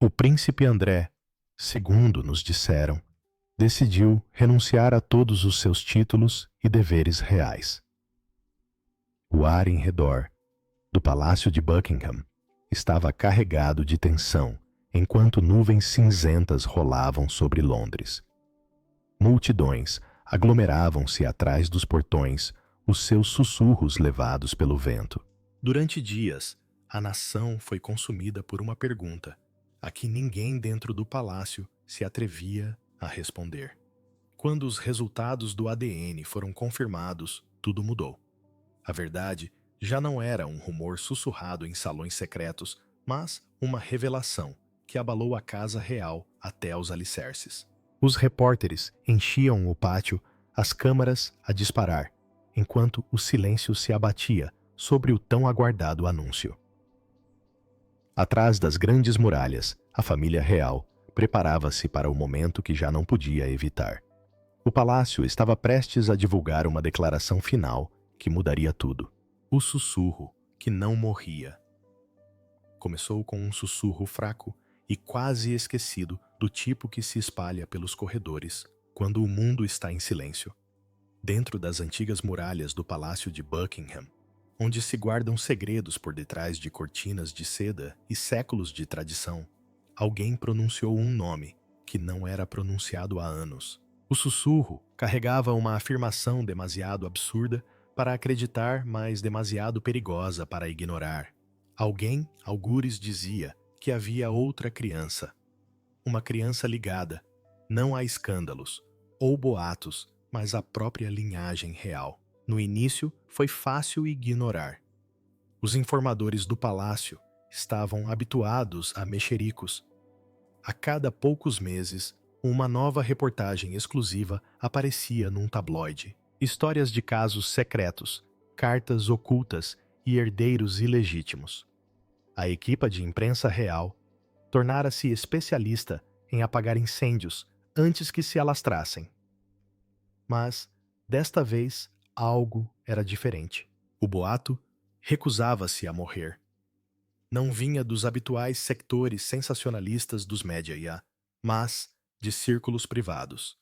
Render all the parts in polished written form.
O príncipe André, segundo nos disseram, decidiu renunciar a todos os seus títulos e deveres reais. O ar em redor do palácio de Buckingham estava carregado de tensão, enquanto nuvens cinzentas rolavam sobre Londres. Multidões aglomeravam-se atrás dos portões, os seus sussurros levados pelo vento. Durante dias, a nação foi consumida por uma pergunta, a que ninguém dentro do palácio se atrevia a responder. Quando os resultados do ADN foram confirmados, tudo mudou. A verdade já não era um rumor sussurrado em salões secretos, mas uma revelação que abalou a casa real até aos alicerces. Os repórteres enchiam o pátio, as câmaras a disparar, enquanto o silêncio se abatia sobre o tão aguardado anúncio. Atrás das grandes muralhas, a família real preparava-se para o momento que já não podia evitar. O palácio estava prestes a divulgar uma declaração final que mudaria tudo. O sussurro que não morria. Começou com um sussurro fraco e quase esquecido, do tipo que se espalha pelos corredores quando o mundo está em silêncio. Dentro das antigas muralhas do Palácio de Buckingham, onde se guardam segredos por detrás de cortinas de seda e séculos de tradição, alguém pronunciou um nome que não era pronunciado há anos. O sussurro carregava uma afirmação demasiado absurda para acreditar, mas demasiado perigosa para ignorar. Alguém, algures, dizia que havia outra criança. Uma criança ligada, não a escândalos ou boatos, mas à própria linhagem real. No início, foi fácil ignorar. Os informadores do palácio estavam habituados a mexericos. A cada poucos meses, uma nova reportagem exclusiva aparecia num tabloide. Histórias de casos secretos, cartas ocultas e herdeiros ilegítimos. A equipa de imprensa real tornara-se especialista em apagar incêndios antes que se alastrassem. Mas, desta vez, algo era diferente. O boato recusava-se a morrer. Não vinha dos habituais sectores sensacionalistas dos média, mas de círculos privados.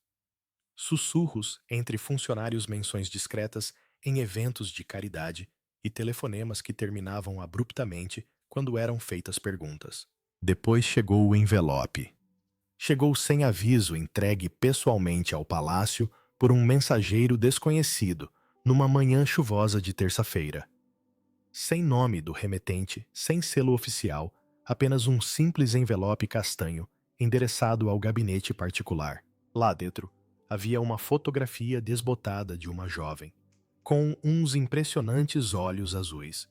Sussurros entre funcionários, menções discretas em eventos de caridade e telefonemas que terminavam abruptamente quando eram feitas perguntas. Depois chegou o envelope. Chegou sem aviso, entregue pessoalmente ao palácio por um mensageiro desconhecido, numa manhã chuvosa de terça-feira. Sem nome do remetente, sem selo oficial, apenas um simples envelope castanho, endereçado ao gabinete particular. Lá dentro, havia uma fotografia desbotada de uma jovem, com uns impressionantes olhos azuis,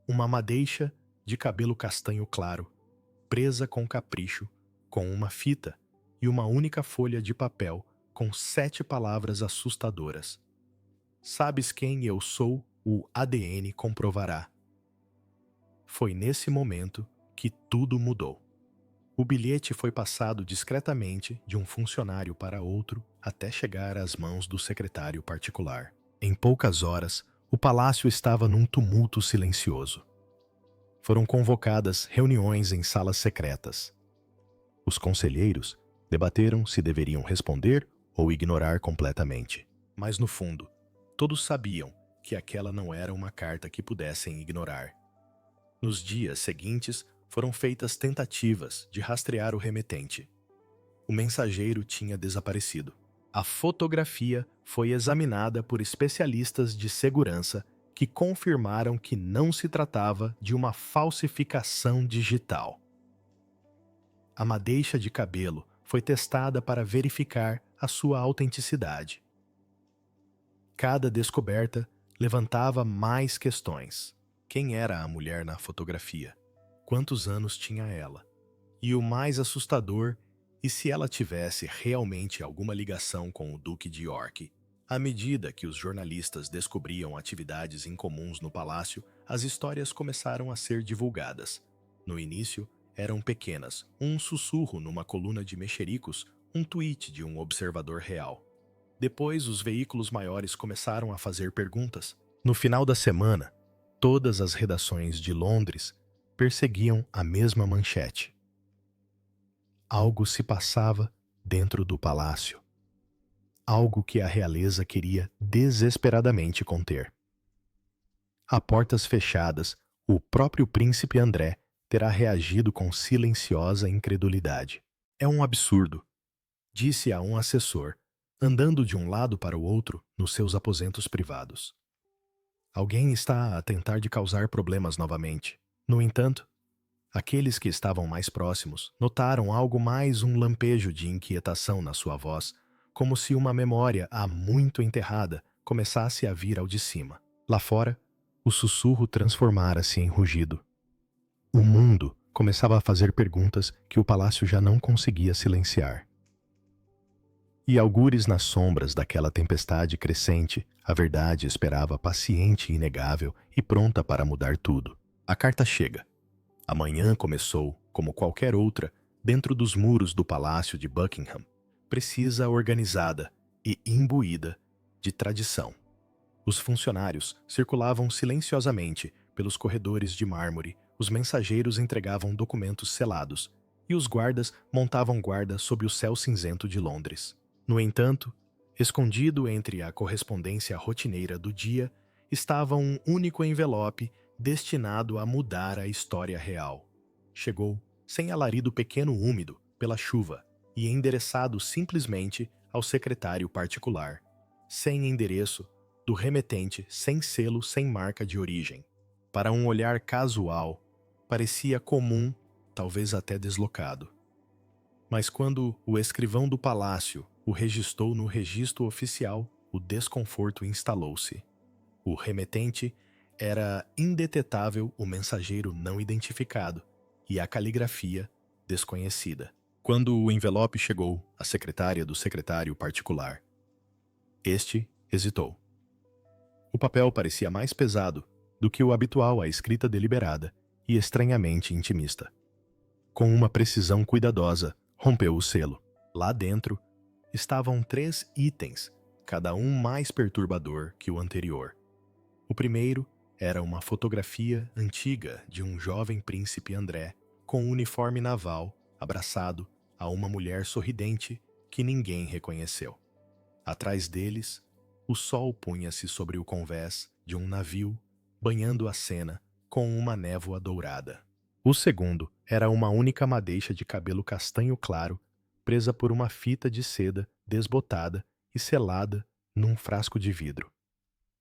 uma madeixa de cabelo castanho claro, presa com capricho, com uma fita e uma única folha de papel com 7 palavras assustadoras. Sabes quem eu sou, o ADN comprovará. Foi nesse momento que tudo mudou. O bilhete foi passado discretamente de um funcionário para outro até chegar às mãos do secretário particular. Em poucas horas, o palácio estava num tumulto silencioso. Foram convocadas reuniões em salas secretas. Os conselheiros debateram se deveriam responder ou ignorar completamente. Mas, no fundo, todos sabiam que aquela não era uma carta que pudessem ignorar. Nos dias seguintes, foram feitas tentativas de rastrear o remetente. O mensageiro tinha desaparecido. A fotografia foi examinada por especialistas de segurança que confirmaram que não se tratava de uma falsificação digital. A madeixa de cabelo foi testada para verificar a sua autenticidade. Cada descoberta levantava mais questões. Quem era a mulher na fotografia? Quantos anos tinha ela? E o mais assustador, e se ela tivesse realmente alguma ligação com o Duque de York? À medida que os jornalistas descobriam atividades incomuns no palácio, as histórias começaram a ser divulgadas. No início, eram pequenas, um sussurro numa coluna de mexericos, um tweet de um observador real. Depois, os veículos maiores começaram a fazer perguntas. No final da semana, todas as redações de Londres perseguiam a mesma manchete. Algo se passava dentro do palácio. Algo que a realeza queria desesperadamente conter. A portas fechadas, o próprio príncipe André terá reagido com silenciosa incredulidade. É um absurdo, disse a um assessor, andando de um lado para o outro nos seus aposentos privados. Alguém está a tentar de causar problemas novamente. No entanto, aqueles que estavam mais próximos notaram algo mais um lampejo de inquietação na sua voz, como se uma memória há muito enterrada começasse a vir ao de cima. Lá fora, o sussurro transformara-se em rugido. O mundo começava a fazer perguntas que o palácio já não conseguia silenciar. E algures nas sombras daquela tempestade crescente, a verdade esperava paciente e inegável e pronta para mudar tudo. A carta chega. A manhã começou, como qualquer outra, dentro dos muros do palácio de Buckingham, precisa, organizada e imbuída de tradição. Os funcionários circulavam silenciosamente pelos corredores de mármore, os mensageiros entregavam documentos selados e os guardas montavam guarda sob o céu cinzento de Londres. No entanto, escondido entre a correspondência rotineira do dia, estava um único envelope destinado a mudar a história real. Chegou, sem alarido pequeno úmido, pela chuva, e endereçado simplesmente ao secretário particular, sem endereço, do remetente, sem selo, sem marca de origem. Para um olhar casual, parecia comum, talvez até deslocado. Mas quando o escrivão do palácio o registrou no registro oficial, o desconforto instalou-se. O remetente era indetetável, o mensageiro não identificado e a caligrafia desconhecida. Quando o envelope chegou à secretária do secretário particular, este hesitou. O papel parecia mais pesado do que o habitual à escrita deliberada e estranhamente intimista. Com uma precisão cuidadosa, rompeu o selo. Lá dentro estavam 3 itens, cada um mais perturbador que o anterior. O primeiro era uma fotografia antiga de um jovem príncipe André com um uniforme naval, abraçado a uma mulher sorridente que ninguém reconheceu. Atrás deles, o sol punha-se sobre o convés de um navio, banhando a cena com uma névoa dourada. O segundo era uma única madeixa de cabelo castanho claro, presa por uma fita de seda desbotada e selada num frasco de vidro.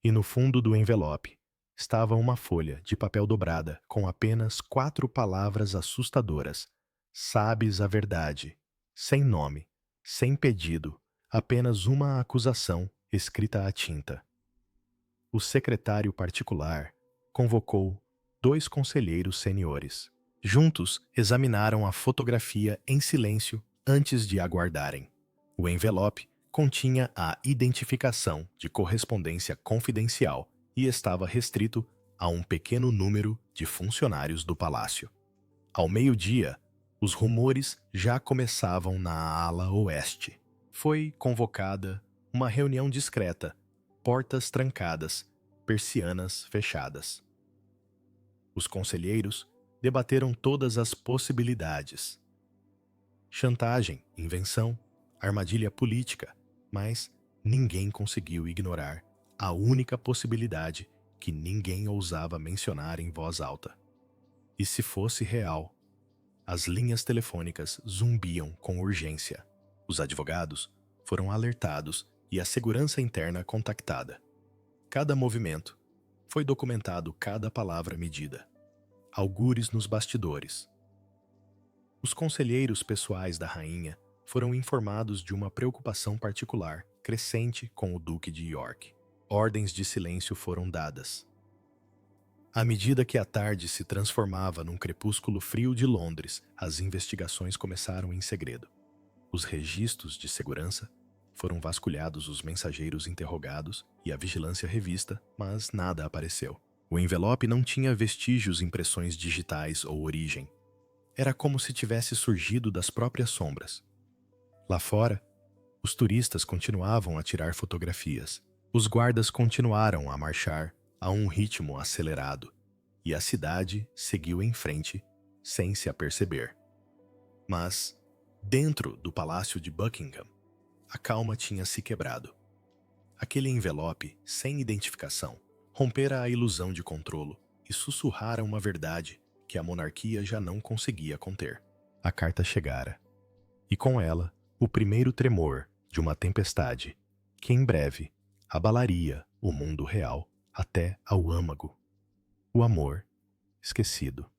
E no fundo do envelope estava uma folha de papel dobrada com apenas 4 palavras assustadoras. Sabes a verdade. Sem nome, sem pedido, apenas uma acusação escrita à tinta. O secretário particular convocou 2 conselheiros seniores. Juntos, examinaram a fotografia em silêncio antes de aguardarem. O envelope continha a identificação de correspondência confidencial e estava restrito a um pequeno número de funcionários do palácio. Ao meio-dia, os rumores já começavam na ala oeste. Foi convocada uma reunião discreta, portas trancadas, persianas fechadas. Os conselheiros debateram todas as possibilidades. Chantagem, invenção, armadilha política, mas ninguém conseguiu ignorar a única possibilidade que ninguém ousava mencionar em voz alta. E se fosse real, as linhas telefônicas zumbiam com urgência. Os advogados foram alertados e a segurança interna contactada. Cada movimento foi documentado, cada palavra medida. Algures nos bastidores. Os conselheiros pessoais da rainha foram informados de uma preocupação particular crescente com o Duque de York. Ordens de silêncio foram dadas. À medida que a tarde se transformava num crepúsculo frio de Londres, as investigações começaram em segredo. Os registros de segurança foram vasculhados, os mensageiros interrogados e a vigilância revista, mas nada apareceu. O envelope não tinha vestígios, impressões digitais ou origem. Era como se tivesse surgido das próprias sombras. Lá fora, os turistas continuavam a tirar fotografias. Os guardas continuaram a marchar a um ritmo acelerado, e a cidade seguiu em frente sem se aperceber. Mas Dentro do Palácio de Buckingham, a calma tinha se quebrado. Aquele envelope, sem identificação, rompera a ilusão de controlo e sussurrara uma verdade que a monarquia já não conseguia conter. A carta chegara, e com ela o primeiro tremor de uma tempestade que em breve abalaria o mundo real até ao âmago. O amor esquecido.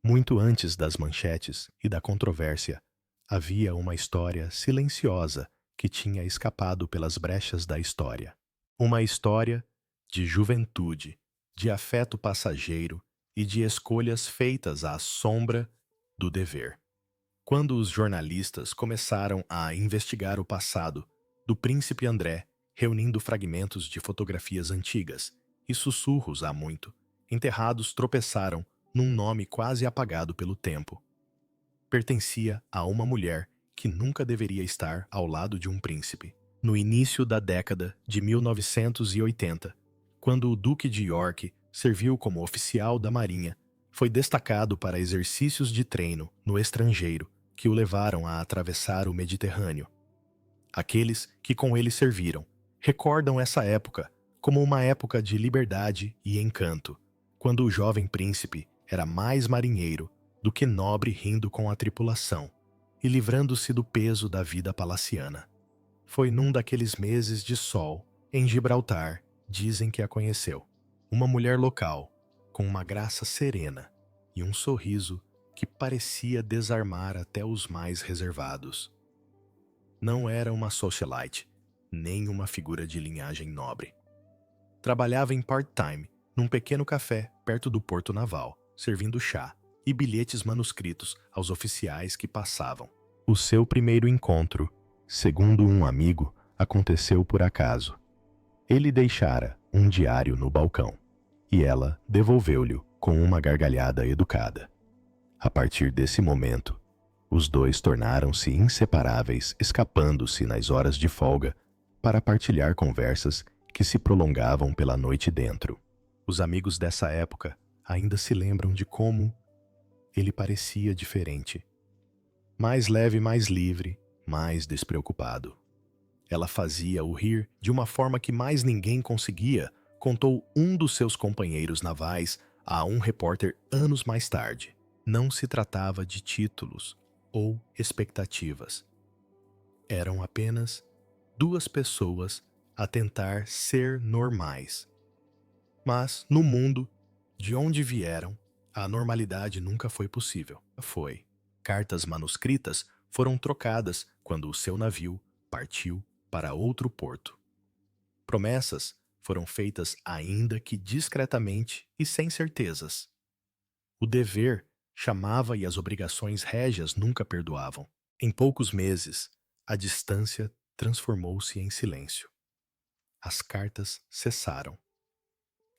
Muito antes das manchetes e da controvérsia, havia uma história silenciosa que tinha escapado pelas brechas da história. Uma história de juventude, de afeto passageiro e de escolhas feitas à sombra do dever. Quando os jornalistas começaram a investigar o passado do príncipe André, reunindo fragmentos de fotografias antigas e sussurros há muito, enterrados tropeçaram num nome quase apagado pelo tempo. Pertencia a uma mulher que nunca deveria estar ao lado de um príncipe. No início da década de 1980, quando o Duque de York serviu como oficial da Marinha, foi destacado para exercícios de treino no estrangeiro que o levaram a atravessar o Mediterrâneo. Aqueles que com ele serviram recordam essa época como uma época de liberdade e encanto, quando o jovem príncipe era mais marinheiro do que nobre rindo com a tripulação e livrando-se do peso da vida palaciana. Foi num daqueles meses de sol, em Gibraltar, dizem que a conheceu. Uma mulher local, com uma graça serena e um sorriso que parecia desarmar até os mais reservados. Não era uma socialite, nem uma figura de linhagem nobre. Trabalhava em part-time num pequeno café perto do porto naval, servindo chá e bilhetes manuscritos aos oficiais que passavam. O seu primeiro encontro, segundo um amigo, aconteceu por acaso. Ele deixara um diário no balcão, e ela devolveu-lhe com uma gargalhada educada. A partir desse momento, os dois tornaram-se inseparáveis, escapando-se nas horas de folga para partilhar conversas que se prolongavam pela noite dentro. Os amigos dessa época ainda se lembram de como ele parecia diferente. Mais leve, mais livre, mais despreocupado. Ela fazia-o rir de uma forma que mais ninguém conseguia, contou um dos seus companheiros navais a um repórter anos mais tarde. Não se tratava de títulos ou expectativas. Eram apenas duas pessoas a tentar ser normais. Mas, no mundo de onde vieram, a normalidade nunca foi possível. Cartas manuscritas foram trocadas quando o seu navio partiu para outro porto. Promessas foram feitas ainda que discretamente e sem certezas. O dever chamava e as obrigações régias nunca perdoavam. Em poucos meses, a distância transformou-se em silêncio. As cartas cessaram.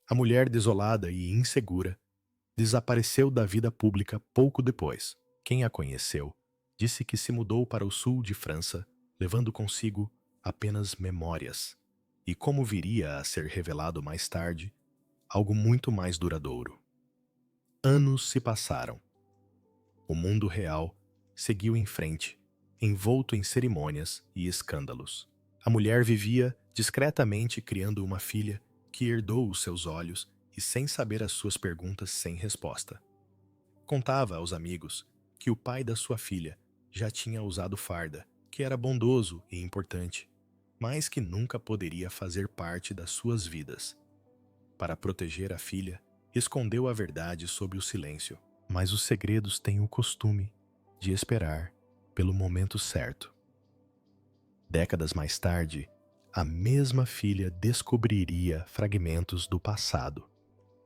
A mulher desolada e insegura desapareceu da vida pública pouco depois. Quem a conheceu disse que se mudou para o sul de França, levando consigo apenas memórias, e como viria a ser revelado mais tarde, algo muito mais duradouro. Anos se passaram. O mundo real seguiu em frente, envolto em cerimônias e escândalos. A mulher vivia discretamente criando uma filha que herdou os seus olhos e sem saber as suas perguntas sem resposta. Contava aos amigos que o pai da sua filha já tinha usado farda, que era bondoso e importante, mas que nunca poderia fazer parte das suas vidas. Para proteger a filha, escondeu a verdade sob o silêncio, mas os segredos têm o costume de esperar pelo momento certo. Décadas mais tarde, a mesma filha descobriria fragmentos do passado.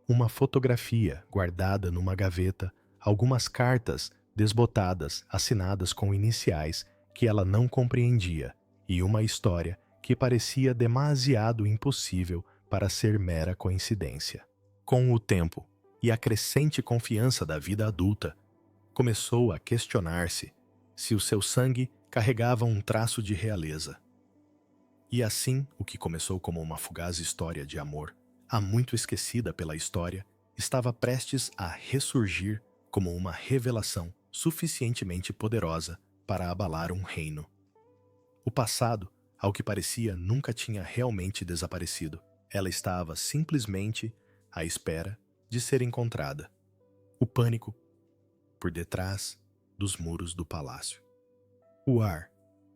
Uma fotografia guardada numa gaveta, algumas cartas desbotadas assinadas com iniciais que ela não compreendia e uma história que parecia demasiado impossível para ser mera coincidência. Com o tempo e a crescente confiança da vida adulta, começou a questionar-se se o seu sangue carregava um traço de realeza. E assim, o que começou como uma fugaz história de amor, há muito esquecida pela história, estava prestes a ressurgir como uma revelação suficientemente poderosa para abalar um reino. O passado, ao que parecia, nunca tinha realmente desaparecido. Ela estava simplesmente à espera de ser encontrada. O pânico por detrás dos muros do palácio. O ar,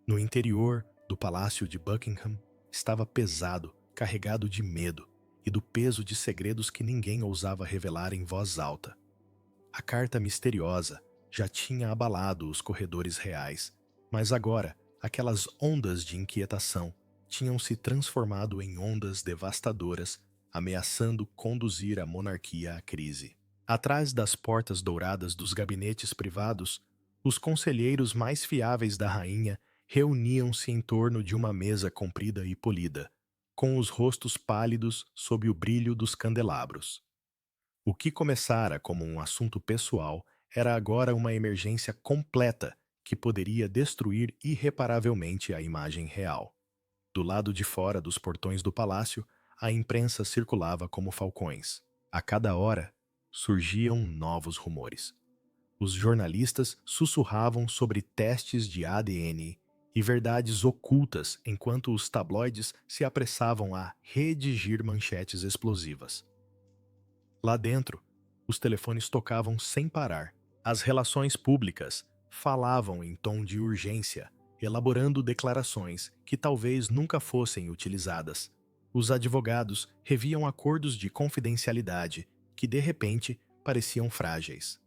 no interior do palácio de Buckingham, estava pesado, carregado de medo e do peso de segredos que ninguém ousava revelar em voz alta. A carta misteriosa já tinha abalado os corredores reais, mas agora aquelas ondas de inquietação tinham se transformado em ondas devastadoras, ameaçando conduzir a monarquia à crise. Atrás das portas douradas dos gabinetes privados, os conselheiros mais fiáveis da rainha reuniam-se em torno de uma mesa comprida e polida, com os rostos pálidos sob o brilho dos candelabros. O que começara como um assunto pessoal era agora uma emergência completa que poderia destruir irreparavelmente a imagem real. Do lado de fora dos portões do palácio, a imprensa circulava como falcões. A cada hora, surgiam novos rumores. Os jornalistas sussurravam sobre testes de ADN e verdades ocultas enquanto os tabloides se apressavam a redigir manchetes explosivas. Lá dentro, os telefones tocavam sem parar. As relações públicas falavam em tom de urgência, elaborando declarações que talvez nunca fossem utilizadas. Os advogados reviam acordos de confidencialidade que, de repente, pareciam frágeis.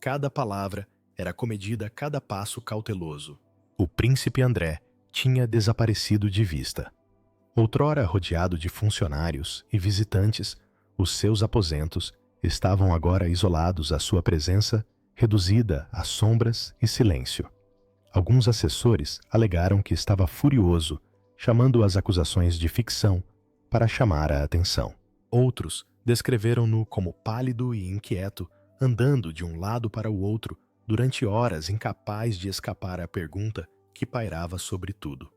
Cada palavra era comedida a cada passo cauteloso. O príncipe André tinha desaparecido de vista. Outrora rodeado de funcionários e visitantes, os seus aposentos estavam agora isolados à sua presença, reduzida a sombras e silêncio. Alguns assessores alegaram que estava furioso, chamando as acusações de ficção para chamar a atenção. Outros descreveram-no como pálido e inquieto, andando de um lado para o outro durante horas, incapaz de escapar à pergunta que pairava sobre tudo.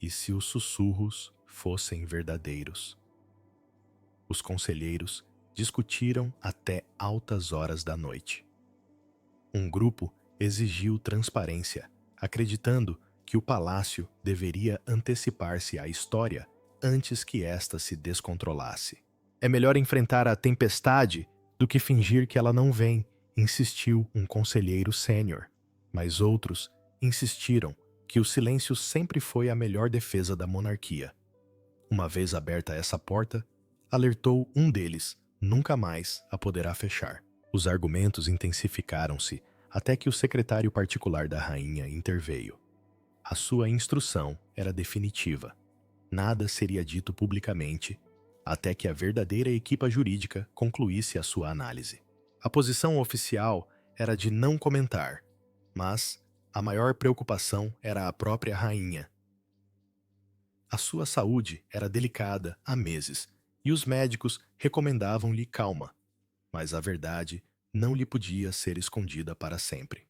E se os sussurros fossem verdadeiros? Os conselheiros discutiram até altas horas da noite. Um grupo exigiu transparência, acreditando que o palácio deveria antecipar-se à história antes que esta se descontrolasse. É melhor enfrentar a tempestade do que fingir que ela não vem, insistiu um conselheiro sênior. Mas outros insistiram que o silêncio sempre foi a melhor defesa da monarquia. Uma vez aberta essa porta, alertou um deles, nunca mais a poderá fechar. Os argumentos intensificaram-se até que o secretário particular da rainha interveio. A sua instrução era definitiva. Nada seria dito publicamente até que a verdadeira equipa jurídica concluísse a sua análise. A posição oficial era de não comentar, mas a maior preocupação era a própria rainha. A sua saúde era delicada há meses e os médicos recomendavam-lhe calma, mas a verdade não lhe podia ser escondida para sempre.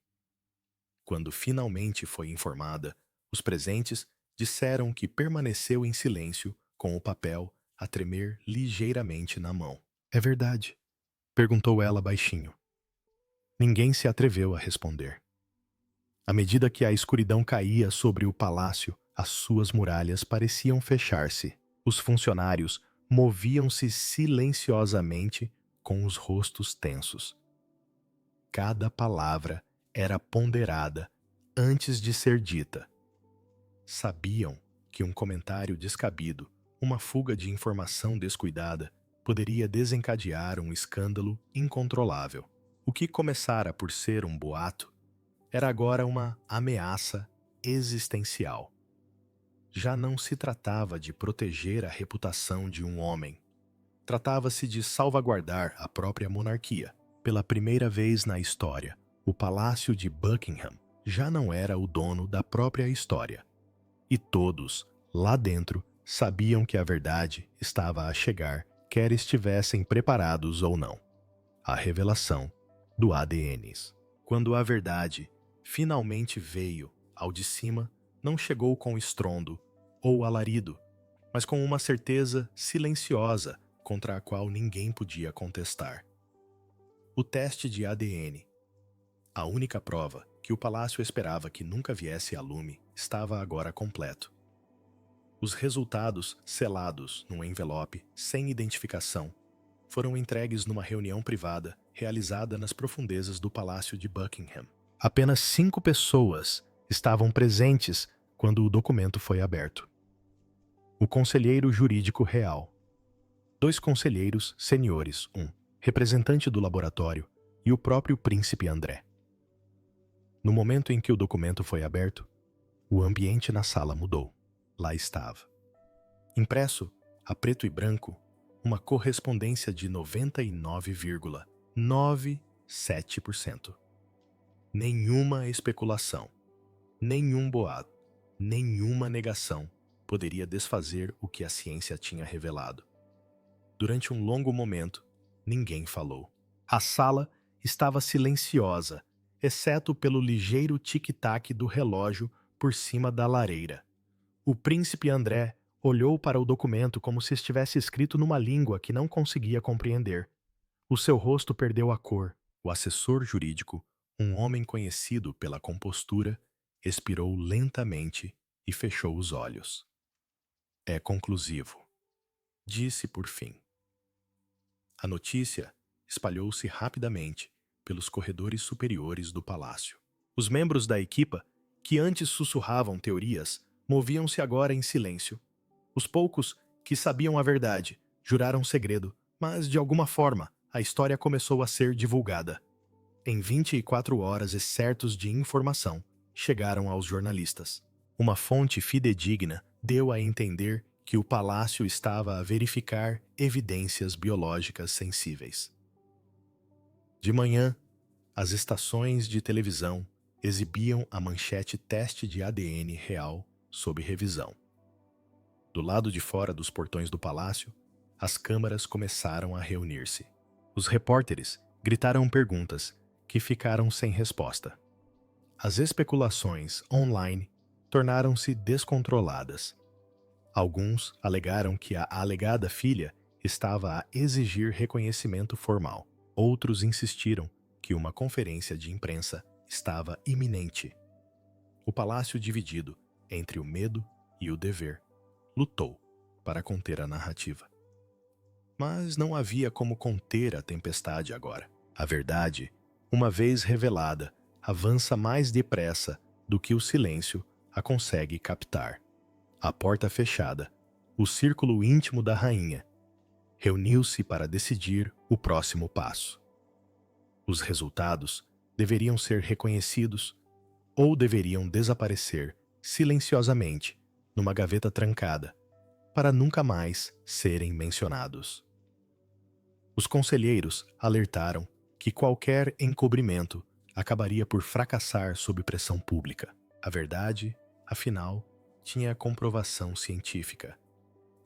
Quando finalmente foi informada, os presentes disseram que permaneceu em silêncio com o papel a tremer ligeiramente na mão. É verdade? Perguntou ela baixinho. Ninguém se atreveu a responder. À medida que a escuridão caía sobre o palácio, as suas muralhas pareciam fechar-se. Os funcionários moviam-se silenciosamente com os rostos tensos. Cada palavra era ponderada antes de ser dita. Sabiam que um comentário descabido, uma fuga de informação descuidada, poderia desencadear um escândalo incontrolável. O que começara por ser um boato era agora uma ameaça existencial. Já não se tratava de proteger a reputação de um homem. Tratava-se de salvaguardar a própria monarquia. Pela primeira vez na história, o Palácio de Buckingham já não era o dono da própria história. E todos, lá dentro, sabiam que a verdade estava a chegar, quer estivessem preparados ou não. A revelação do ADNs. Quando a verdade finalmente veio ao de cima, não chegou com estrondo ou alarido, mas com uma certeza silenciosa contra a qual ninguém podia contestar. O teste de ADN, a única prova que o palácio esperava que nunca viesse a lume estava agora completo. Os resultados, selados num envelope sem identificação, foram entregues numa reunião privada realizada nas profundezas do Palácio de Buckingham. Apenas 5 pessoas estavam presentes quando o documento foi aberto. O conselheiro jurídico real, 2 conselheiros seniores, um representante do laboratório e o próprio príncipe André. No momento em que o documento foi aberto, o ambiente na sala mudou. Lá estava, impresso a preto e branco, uma correspondência de 99,97%. Nenhuma especulação, nenhum boato, nenhuma negação poderia desfazer o que a ciência tinha revelado. Durante um longo momento, ninguém falou. A sala estava silenciosa, exceto pelo ligeiro tic-tac do relógio por cima da lareira. O príncipe André olhou para o documento como se estivesse escrito numa língua que não conseguia compreender. O seu rosto perdeu a cor. O assessor jurídico, um homem conhecido pela compostura, expirou lentamente e fechou os olhos. É conclusivo, disse por fim. A notícia espalhou-se rapidamente pelos corredores superiores do palácio. Os membros da equipa, que antes sussurravam teorias, moviam-se agora em silêncio. Os poucos que sabiam a verdade juraram segredo, mas, de alguma forma, a história começou a ser divulgada. Em 24 horas excertos de informação chegaram aos jornalistas. Uma fonte fidedigna deu a entender que o palácio estava a verificar evidências biológicas sensíveis. De manhã, as estações de televisão exibiam a manchete teste de ADN real sob revisão. Do lado de fora dos portões do palácio, as câmaras começaram a reunir-se. Os repórteres gritaram perguntas que ficaram sem resposta. As especulações online tornaram-se descontroladas. Alguns alegaram que a alegada filha estava a exigir reconhecimento formal. Outros insistiram que uma conferência de imprensa estava iminente. O palácio, dividido entre o medo e o dever, lutou para conter a narrativa. Mas não havia como conter a tempestade agora. A verdade, uma vez revelada, avança mais depressa do que o silêncio a consegue captar. A porta fechada, o círculo íntimo da rainha, reuniu-se para decidir o próximo passo. Os resultados deveriam ser reconhecidos ou deveriam desaparecer silenciosamente numa gaveta trancada, para nunca mais serem mencionados. Os conselheiros alertaram que qualquer encobrimento acabaria por fracassar sob pressão pública. A verdade, afinal, tinha comprovação científica,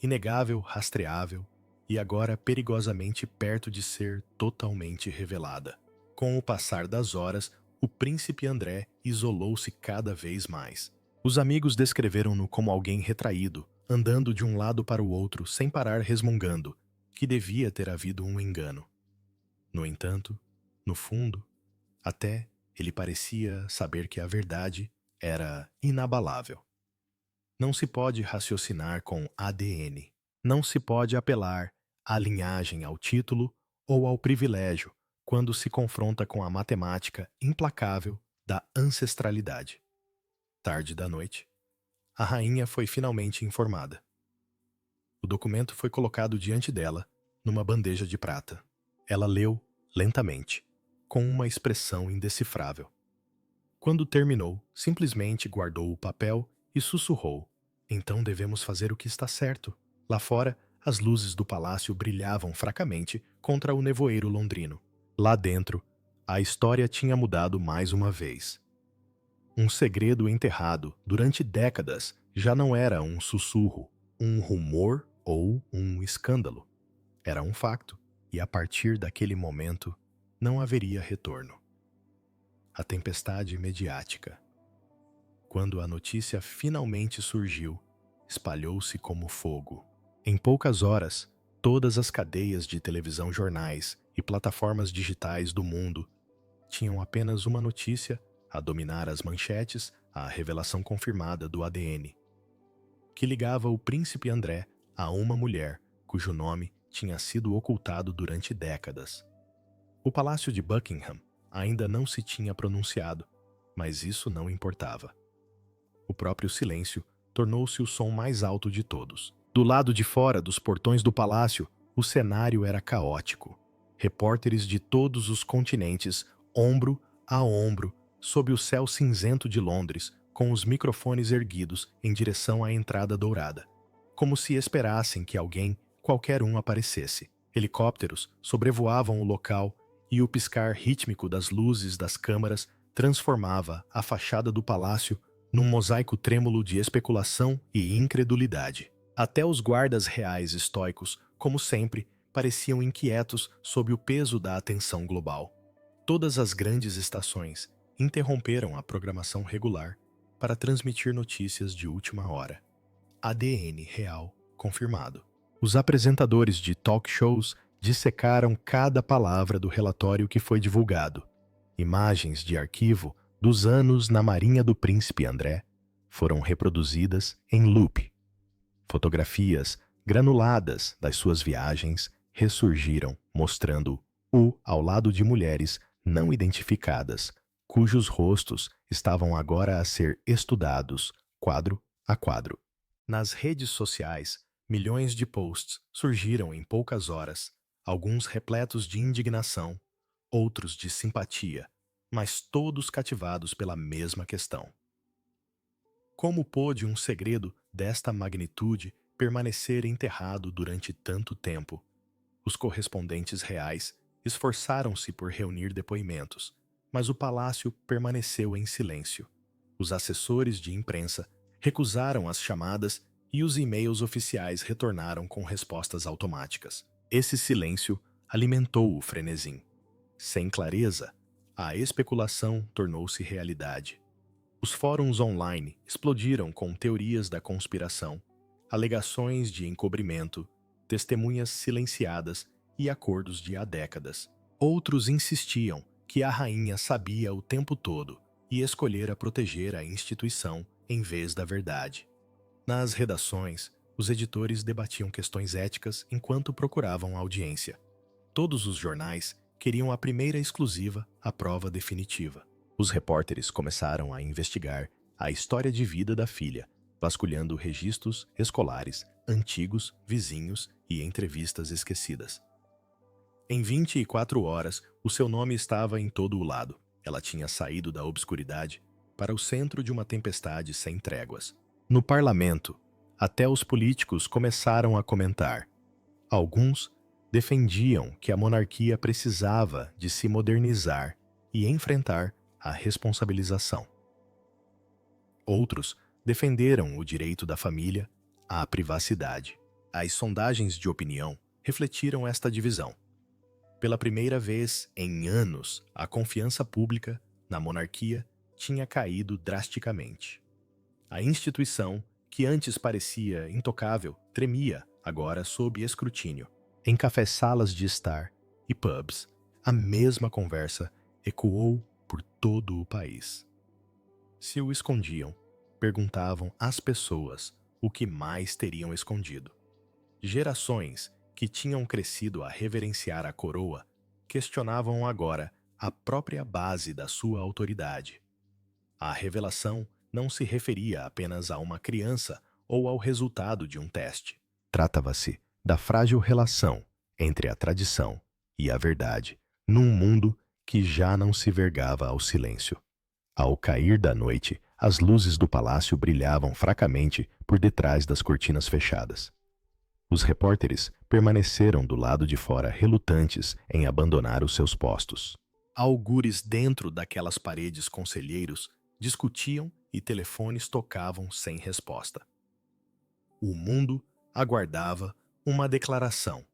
inegável, rastreável e agora perigosamente perto de ser totalmente revelada. Com o passar das horas, o príncipe André isolou-se cada vez mais. Os amigos descreveram-no como alguém retraído, andando de um lado para o outro sem parar resmungando, que devia ter havido um engano. No entanto, no fundo, até ele parecia saber que a verdade era inabalável. Não se pode raciocinar com ADN. Não se pode apelar à linhagem, ao título ou ao privilégio quando se confronta com a matemática implacável da ancestralidade. Tarde da noite, a rainha foi finalmente informada. O documento foi colocado diante dela, numa bandeja de prata. Ela leu lentamente, com uma expressão indecifrável. Quando terminou, simplesmente guardou o papel e sussurrou: "Então devemos fazer o que está certo." Lá fora, as luzes do palácio brilhavam fracamente contra o nevoeiro londrino. Lá dentro, a história tinha mudado mais uma vez. Um segredo enterrado durante décadas já não era um sussurro, um rumor ou um escândalo. Era um facto, e a partir daquele momento não haveria retorno. A tempestade mediática. Quando a notícia finalmente surgiu, espalhou-se como fogo. Em poucas horas, todas as cadeias de televisão, jornais e plataformas digitais do mundo tinham apenas uma notícia a dominar as manchetes a revelação confirmada do ADN, que ligava o príncipe André a uma mulher cujo nome tinha sido ocultado durante décadas. O Palácio de Buckingham ainda não se tinha pronunciado, mas isso não importava. O próprio silêncio tornou-se o som mais alto de todos. Do lado de fora dos portões do palácio, o cenário era caótico. Repórteres de todos os continentes, ombro a ombro, sob o céu cinzento de Londres, com os microfones erguidos em direção à entrada dourada, como se esperassem que alguém, qualquer um, aparecesse. Helicópteros sobrevoavam o local e o piscar rítmico das luzes das câmaras transformava a fachada do palácio num mosaico trêmulo de especulação e incredulidade. Até os guardas reais estoicos, como sempre, pareciam inquietos sob o peso da atenção global. Todas as grandes estações interromperam a programação regular para transmitir notícias de última hora. ADN real confirmado. Os apresentadores de talk shows dissecaram cada palavra do relatório que foi divulgado. Imagens de arquivo dos anos na marinha do príncipe André foram reproduzidas em loop. Fotografias granuladas das suas viagens ressurgiram, mostrando-o ao lado de mulheres não identificadas, cujos rostos estavam agora a ser estudados, quadro a quadro. Nas redes sociais, milhões de posts surgiram em poucas horas, alguns repletos de indignação, outros de simpatia, mas todos cativados pela mesma questão. Como pôde um segredo desta magnitude permanecer enterrado durante tanto tempo? Os correspondentes reais esforçaram-se por reunir depoimentos, mas o palácio permaneceu em silêncio. Os assessores de imprensa recusaram as chamadas e os e-mails oficiais retornaram com respostas automáticas. Esse silêncio alimentou o frenesim. Sem clareza, a especulação tornou-se realidade. Os fóruns online explodiram com teorias da conspiração, alegações de encobrimento, testemunhas silenciadas e acordos de há décadas. Outros insistiam que a rainha sabia o tempo todo e escolhera proteger a instituição em vez da verdade. Nas redações, os editores debatiam questões éticas enquanto procuravam audiência. Todos os jornais queriam a primeira exclusiva, a prova definitiva. Os repórteres começaram a investigar a história de vida da filha, vasculhando registros escolares, antigos, vizinhos e entrevistas esquecidas. Em 24 horas, o seu nome estava em todo o lado. Ela tinha saído da obscuridade para o centro de uma tempestade sem tréguas. No parlamento, até os políticos começaram a comentar. Alguns defendiam que a monarquia precisava de se modernizar e enfrentar a responsabilização. Outros defenderam o direito da família à privacidade. As sondagens de opinião refletiram esta divisão. Pela primeira vez em anos, a confiança pública na monarquia tinha caído drasticamente. A instituição, que antes parecia intocável, tremia agora sob escrutínio. Em cafés-salas de estar e pubs, a mesma conversa ecoou por todo o país. Se o escondiam, perguntavam às pessoas o que mais teriam escondido. Gerações que tinham crescido a reverenciar a coroa questionavam agora a própria base da sua autoridade. A revelação não se referia apenas a uma criança ou ao resultado de um teste. Tratava-se da frágil relação entre a tradição e a verdade, num mundo que já não se vergava ao silêncio. Ao cair da noite, as luzes do palácio brilhavam fracamente por detrás das cortinas fechadas. Os repórteres permaneceram do lado de fora, relutantes em abandonar os seus postos. Algures dentro daquelas paredes conselheiros discutiam e telefones tocavam sem resposta. O mundo aguardava uma declaração,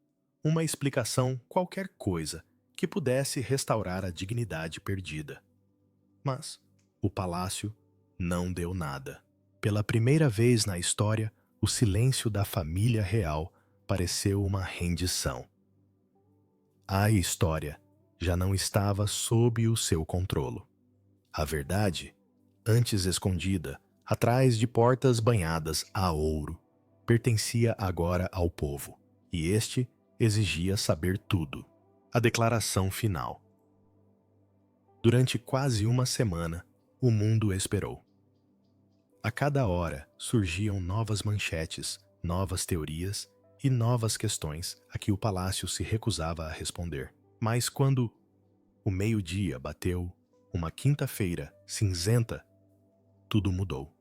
uma explicação, qualquer coisa que pudesse restaurar a dignidade perdida. Mas o palácio não deu nada. Pela primeira vez na história, o silêncio da família real pareceu uma rendição. A história já não estava sob o seu controle. A verdade, antes escondida, atrás de portas banhadas a ouro, pertencia agora ao povo, e este exigia saber tudo. A declaração final. Durante quase uma semana, o mundo esperou. A cada hora surgiam novas manchetes, novas teorias e novas questões a que o palácio se recusava a responder. Mas quando o meio-dia bateu, uma quinta-feira cinzenta, tudo mudou.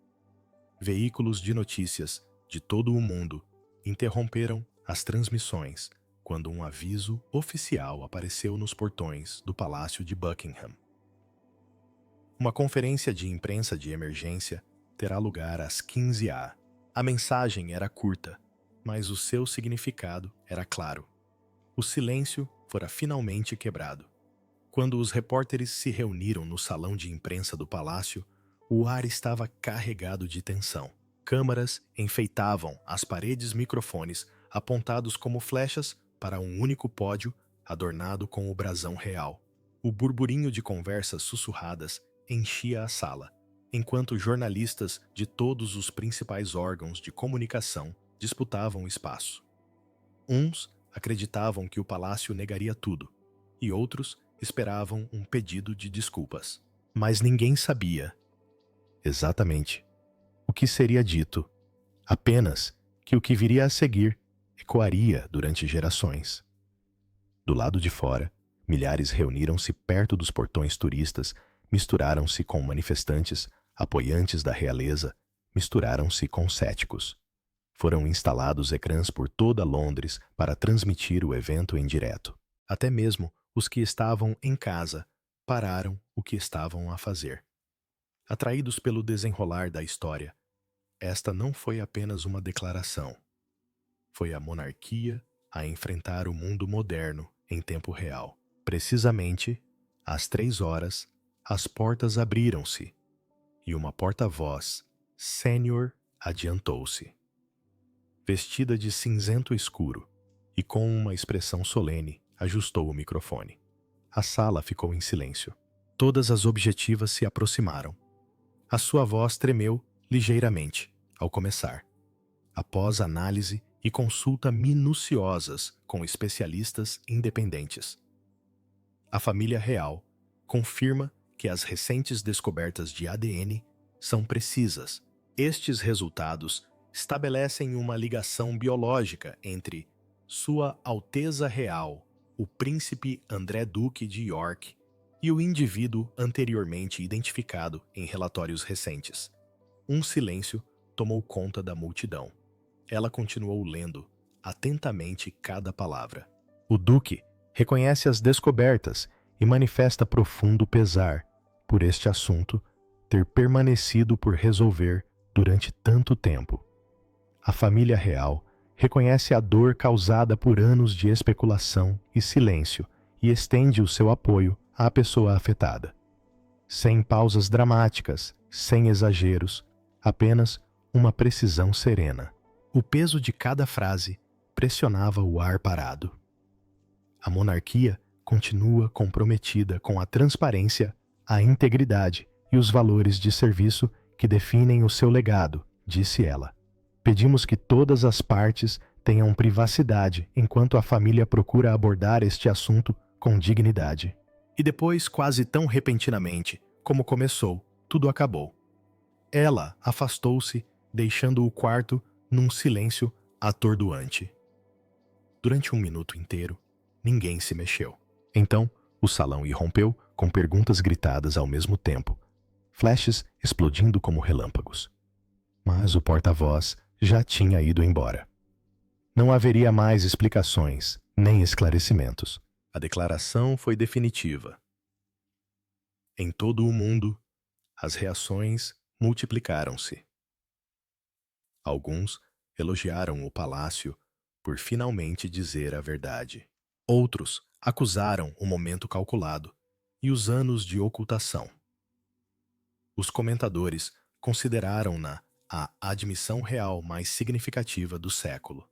Veículos de notícias de todo o mundo interromperam as transmissões quando um aviso oficial apareceu nos portões do Palácio de Buckingham. Uma conferência de imprensa de emergência terá lugar às 15h. A mensagem era curta, mas o seu significado era claro. O silêncio fora finalmente quebrado. Quando os repórteres se reuniram no salão de imprensa do palácio, o ar estava carregado de tensão. Câmaras enfeitavam as paredes microfones apontados como flechas para um único pódio adornado com o brasão real. O burburinho de conversas sussurradas enchia a sala, enquanto jornalistas de todos os principais órgãos de comunicação disputavam espaço. Uns acreditavam que o palácio negaria tudo, e outros esperavam um pedido de desculpas. Mas ninguém sabia exatamente o que seria dito, apenas que o que viria a seguir ecoaria durante gerações. Do lado de fora, milhares reuniram-se perto dos portões turistas, misturaram-se com manifestantes, apoiantes da realeza, misturaram-se com céticos. Foram instalados ecrãs por toda Londres para transmitir o evento em direto. Até mesmo os que estavam em casa pararam o que estavam a fazer. Atraídos pelo desenrolar da história, esta não foi apenas uma declaração. Foi a monarquia a enfrentar o mundo moderno em tempo real. Precisamente, às 3h, as portas abriram-se e uma porta-voz sênior adiantou-se. Vestida de cinzento escuro e com uma expressão solene, ajustou o microfone. A sala ficou em silêncio. Todas as objetivas se aproximaram. A sua voz tremeu ligeiramente ao começar. Após análise e consulta minuciosas com especialistas independentes. A família real confirma que as recentes descobertas de ADN são precisas. Estes resultados estabelecem uma ligação biológica entre Sua Alteza Real, o príncipe André Duque de York, e o indivíduo anteriormente identificado em relatórios recentes. Um silêncio tomou conta da multidão. Ela continuou lendo atentamente cada palavra. O Duque reconhece as descobertas e manifesta profundo pesar por este assunto ter permanecido por resolver durante tanto tempo. A família real reconhece a dor causada por anos de especulação e silêncio e estende o seu apoio à pessoa afetada. Sem pausas dramáticas, sem exageros, apenas uma precisão serena. O peso de cada frase pressionava o ar parado. A monarquia continua comprometida com a transparência, a integridade e os valores de serviço que definem o seu legado, disse ela. Pedimos que todas as partes tenham privacidade enquanto a família procura abordar este assunto com dignidade. E depois, quase tão repentinamente como começou, tudo acabou. Ela afastou-se, deixando o quarto num silêncio atordoante. Durante um minuto inteiro, ninguém se mexeu. Então, o salão irrompeu com perguntas gritadas ao mesmo tempo, flashes explodindo como relâmpagos. Mas o porta-voz já tinha ido embora. Não haveria mais explicações, nem esclarecimentos. A declaração foi definitiva. Em todo o mundo, as reações multiplicaram-se. Alguns elogiaram o palácio por finalmente dizer a verdade. Outros acusaram o momento calculado e os anos de ocultação. Os comentadores consideraram-na a admissão real mais significativa do século.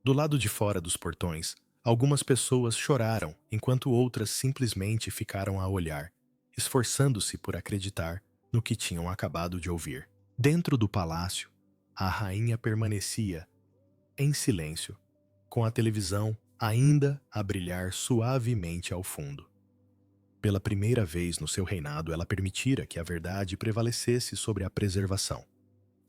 Do lado de fora dos portões, algumas pessoas choraram enquanto outras simplesmente ficaram a olhar, esforçando-se por acreditar no que tinham acabado de ouvir. Dentro do palácio, a rainha permanecia em silêncio, com a televisão ainda a brilhar suavemente ao fundo. Pela primeira vez no seu reinado, ela permitira que a verdade prevalecesse sobre a preservação.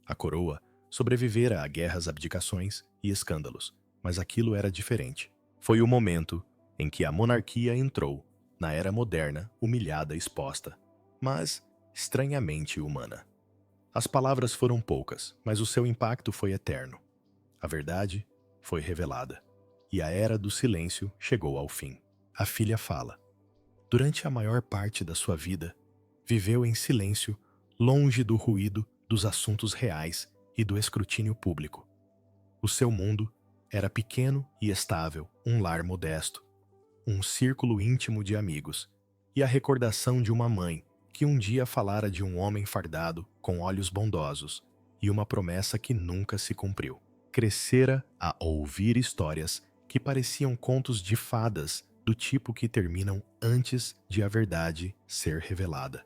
A coroa sobrevivera a guerras, abdicações e escândalos, mas aquilo era diferente. Foi o momento em que a monarquia entrou na era moderna, humilhada, exposta, mas estranhamente humana. As palavras foram poucas, mas o seu impacto foi eterno. A verdade foi revelada, e a era do silêncio chegou ao fim. A filha fala. Durante a maior parte da sua vida, viveu em silêncio, longe do ruído dos assuntos reais e do escrutínio público. O seu mundo era pequeno e estável, um lar modesto, um círculo íntimo de amigos, e a recordação de uma mãe que um dia falara de um homem fardado com olhos bondosos e uma promessa que nunca se cumpriu. Crescera a ouvir histórias que pareciam contos de fadas do tipo que terminam antes de a verdade ser revelada.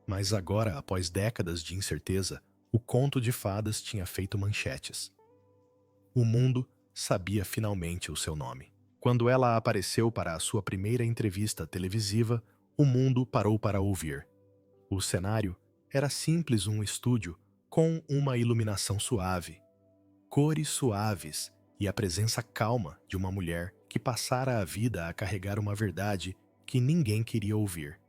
Mas agora, após décadas de incerteza, o conto de fadas tinha feito manchetes. O mundo sabia finalmente o seu nome. Quando ela apareceu para a sua primeira entrevista televisiva, o mundo parou para ouvir. O cenário era simples, um estúdio com uma iluminação suave, cores suaves e a presença calma de uma mulher que passara a vida a carregar uma verdade que ninguém queria ouvir.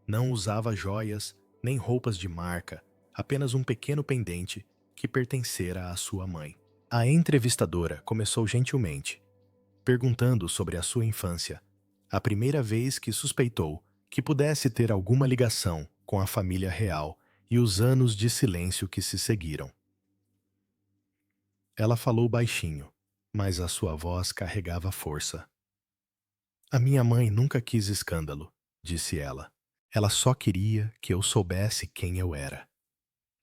Não usava joias nem roupas de marca, apenas um pequeno pendente que pertencera à sua mãe. A entrevistadora começou gentilmente, perguntando sobre a sua infância, a primeira vez que suspeitou que pudesse ter alguma ligação com a família real e os anos de silêncio que se seguiram. Ela falou baixinho, mas a sua voz carregava força. A minha mãe nunca quis escândalo, disse ela. Ela só queria que eu soubesse quem eu era.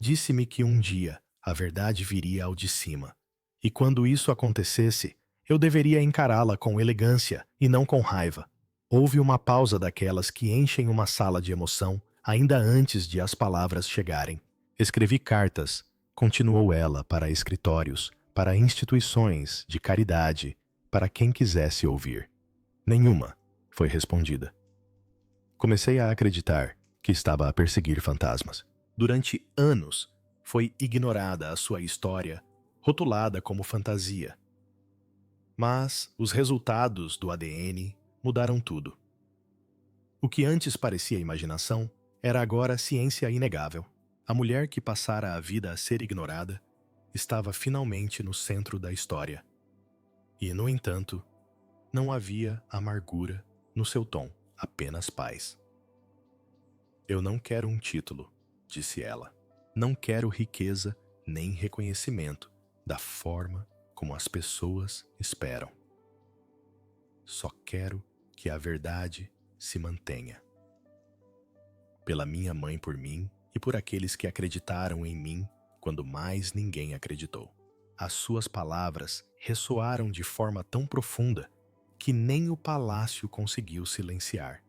Disse-me que um dia a verdade viria ao de cima, e quando isso acontecesse, eu deveria encará-la com elegância e não com raiva. Houve uma pausa daquelas que enchem uma sala de emoção ainda antes de as palavras chegarem. Escrevi cartas, continuou ela, para escritórios, para instituições de caridade, para quem quisesse ouvir. Nenhuma foi respondida. Comecei a acreditar que estava a perseguir fantasmas. Durante anos, foi ignorada a sua história, rotulada como fantasia. Mas os resultados do ADN mudaram tudo. O que antes parecia imaginação era agora ciência inegável. A mulher que passara a vida a ser ignorada estava finalmente no centro da história. E, no entanto, não havia amargura no seu tom, apenas paz. Eu não quero um título, disse ela. Não quero riqueza nem reconhecimento da forma como as pessoas esperam. Só quero que a verdade se mantenha. Pela minha mãe, por mim e por aqueles que acreditaram em mim quando mais ninguém acreditou. As suas palavras ressoaram de forma tão profunda que nem o palácio conseguiu silenciar.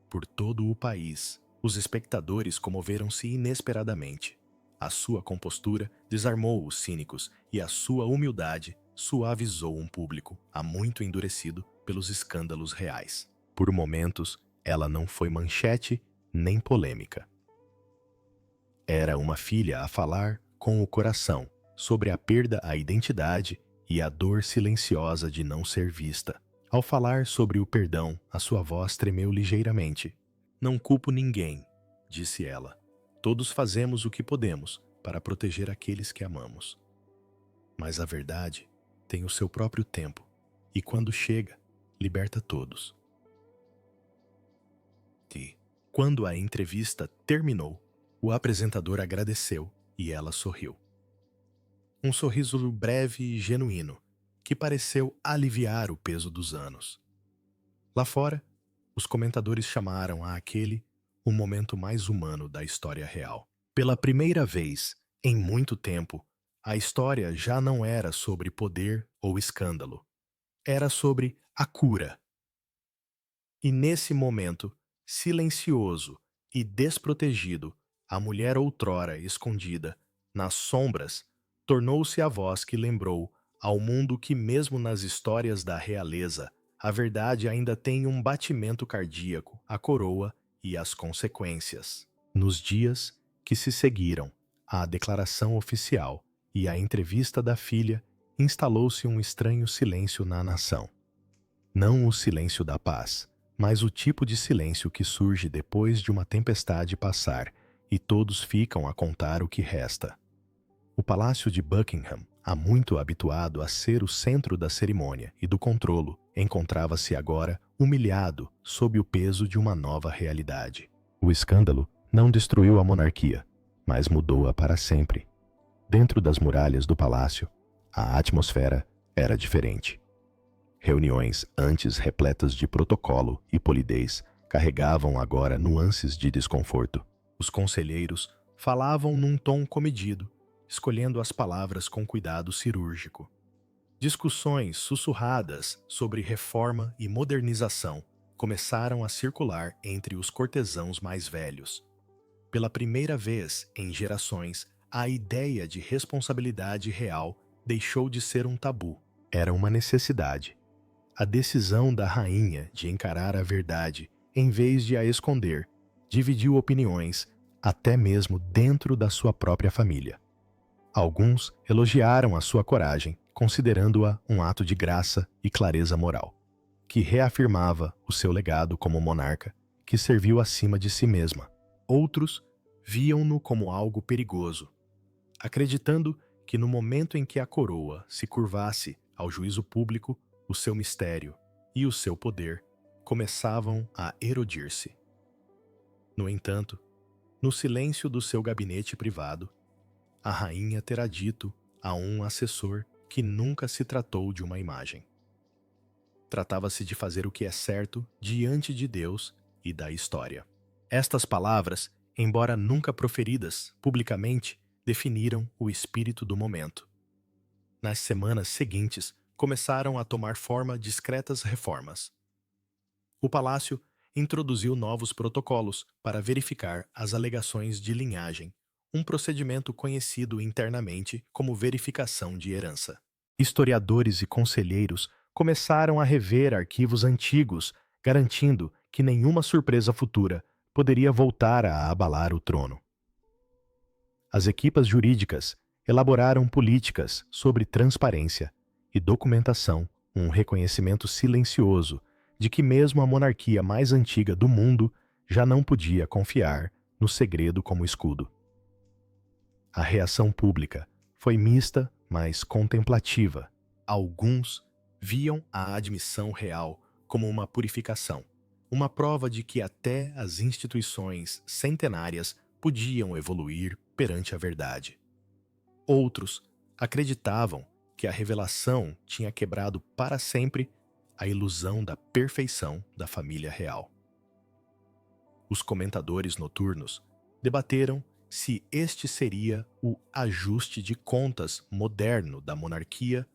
Por todo o país, os espectadores comoveram-se inesperadamente. A sua compostura desarmou os cínicos e a sua humildade suavizou um público há muito endurecido pelos escândalos reais. Por momentos, ela não foi manchete nem polêmica. Era uma filha a falar com o coração sobre a perda à identidade e a dor silenciosa de não ser vista. Ao falar sobre o perdão, a sua voz tremeu ligeiramente. Não culpo ninguém, disse ela. Todos fazemos o que podemos para proteger aqueles que amamos. Mas a verdade tem o seu próprio tempo e, quando chega, liberta todos. E, quando a entrevista terminou, o apresentador agradeceu e ela sorriu. Um sorriso breve e genuíno, que pareceu aliviar o peso dos anos. Lá fora, os comentadores chamaram àquele o momento mais humano da história real. Pela primeira vez em muito tempo, a história já não era sobre poder ou escândalo. Era sobre a cura. E nesse momento, silencioso e desprotegido, a mulher outrora escondida nas sombras tornou-se a voz que lembrou ao mundo que, mesmo nas histórias da realeza, a verdade ainda tem um batimento cardíaco, a coroa e as consequências. Nos dias que se seguiram à declaração oficial e à entrevista da filha, instalou-se um estranho silêncio na nação. Não o silêncio da paz, mas o tipo de silêncio que surge depois de uma tempestade passar e todos ficam a contar o que resta. O palácio de Buckingham, há muito habituado a ser o centro da cerimônia e do controlo, encontrava-se agora humilhado sob o peso de uma nova realidade. O escândalo não destruiu a monarquia, mas mudou-a para sempre. Dentro das muralhas do palácio, a atmosfera era diferente. Reuniões antes repletas de protocolo e polidez carregavam agora nuances de desconforto. Os conselheiros falavam num tom comedido, escolhendo as palavras com cuidado cirúrgico. Discussões sussurradas sobre reforma e modernização começaram a circular entre os cortesãos mais velhos. Pela primeira vez em gerações, a ideia de responsabilidade real deixou de ser um tabu. Era uma necessidade. A decisão da rainha de encarar a verdade, em vez de a esconder, dividiu opiniões, até mesmo dentro da sua própria família. Alguns elogiaram a sua coragem, considerando-a um ato de graça e clareza moral, que reafirmava o seu legado como monarca, que serviu acima de si mesma. Outros viam-no como algo perigoso, acreditando que no momento em que a coroa se curvasse ao juízo público, o seu mistério e o seu poder começavam a erodir-se. No entanto, no silêncio do seu gabinete privado, a rainha terá dito a um assessor que nunca se tratou de uma imagem. Tratava-se de fazer o que é certo diante de Deus e da história. Estas palavras, embora nunca proferidas publicamente, definiram o espírito do momento. Nas semanas seguintes, começaram a tomar forma discretas reformas. O palácio introduziu novos protocolos para verificar as alegações de linhagem, um procedimento conhecido internamente como verificação de herança. Historiadores e conselheiros começaram a rever arquivos antigos, garantindo que nenhuma surpresa futura poderia voltar a abalar o trono. As equipas jurídicas elaboraram políticas sobre transparência e documentação, um reconhecimento silencioso de que mesmo a monarquia mais antiga do mundo já não podia confiar no segredo como escudo. A reação pública foi mista, mas contemplativa. Alguns viam a admissão real como uma purificação, uma prova de que até as instituições centenárias podiam evoluir perante a verdade. Outros acreditavam que a revelação tinha quebrado para sempre a ilusão da perfeição da família real. Os comentadores noturnos debateram se este seria o ajuste de contas moderno da monarquia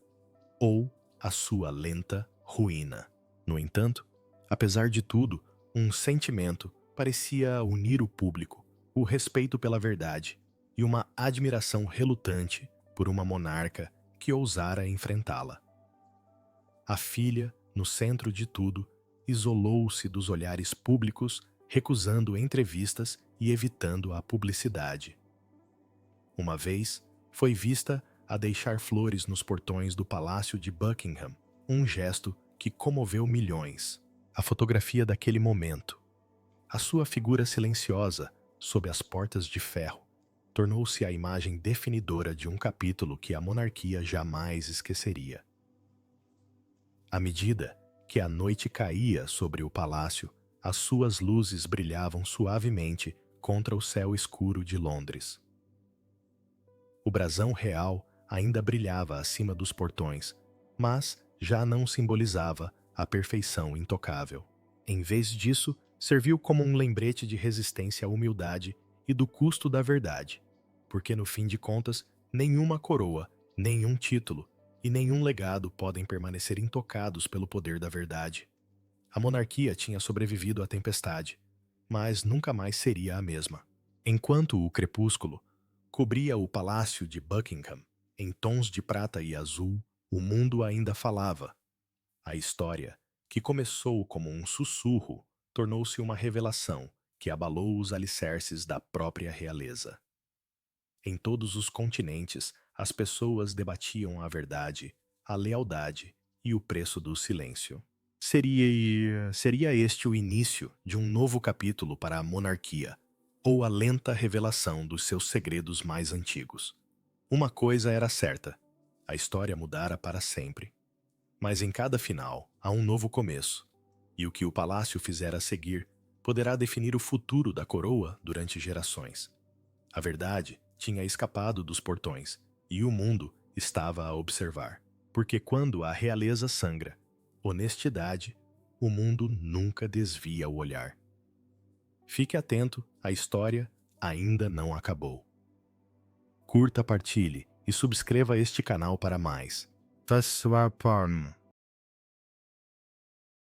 ou a sua lenta ruína. No entanto, apesar de tudo, um sentimento parecia unir o público, o respeito pela verdade e uma admiração relutante por uma monarca que ousara enfrentá-la. A filha, no centro de tudo, isolou-se dos olhares públicos, recusando entrevistas e evitando a publicidade. Uma vez, foi vista a deixar flores nos portões do Palácio de Buckingham, um gesto que comoveu milhões. A fotografia daquele momento, a sua figura silenciosa sob as portas de ferro, tornou-se a imagem definidora de um capítulo que a monarquia jamais esqueceria. À medida que a noite caía sobre o palácio, as suas luzes brilhavam suavemente contra o céu escuro de Londres. O brasão real ainda brilhava acima dos portões, mas já não simbolizava a perfeição intocável. Em vez disso, serviu como um lembrete de resistência à humildade e do custo da verdade, porque no fim de contas, nenhuma coroa, nenhum título e nenhum legado podem permanecer intocados pelo poder da verdade. A monarquia tinha sobrevivido à tempestade. mas nunca mais seria a mesma. Enquanto o crepúsculo cobria o palácio de Buckingham em tons de prata e azul, o mundo ainda falava. A história, que começou como um sussurro, tornou-se uma revelação que abalou os alicerces da própria realeza. Em todos os continentes, as pessoas debatiam a verdade, a lealdade e o preço do silêncio. Seria este o início de um novo capítulo para a monarquia, ou a lenta revelação dos seus segredos mais antigos? Uma coisa era certa: a história mudara para sempre. Mas em cada final há um novo começo, e o que o palácio fizer a seguir poderá definir o futuro da coroa durante gerações. A verdade tinha escapado dos portões, e o mundo estava a observar. Porque quando a realeza sangra, honestidade, o mundo nunca desvia o olhar. Fique atento, a história ainda não acabou. Curta, partilhe e subscreva este canal para mais. Taswapam.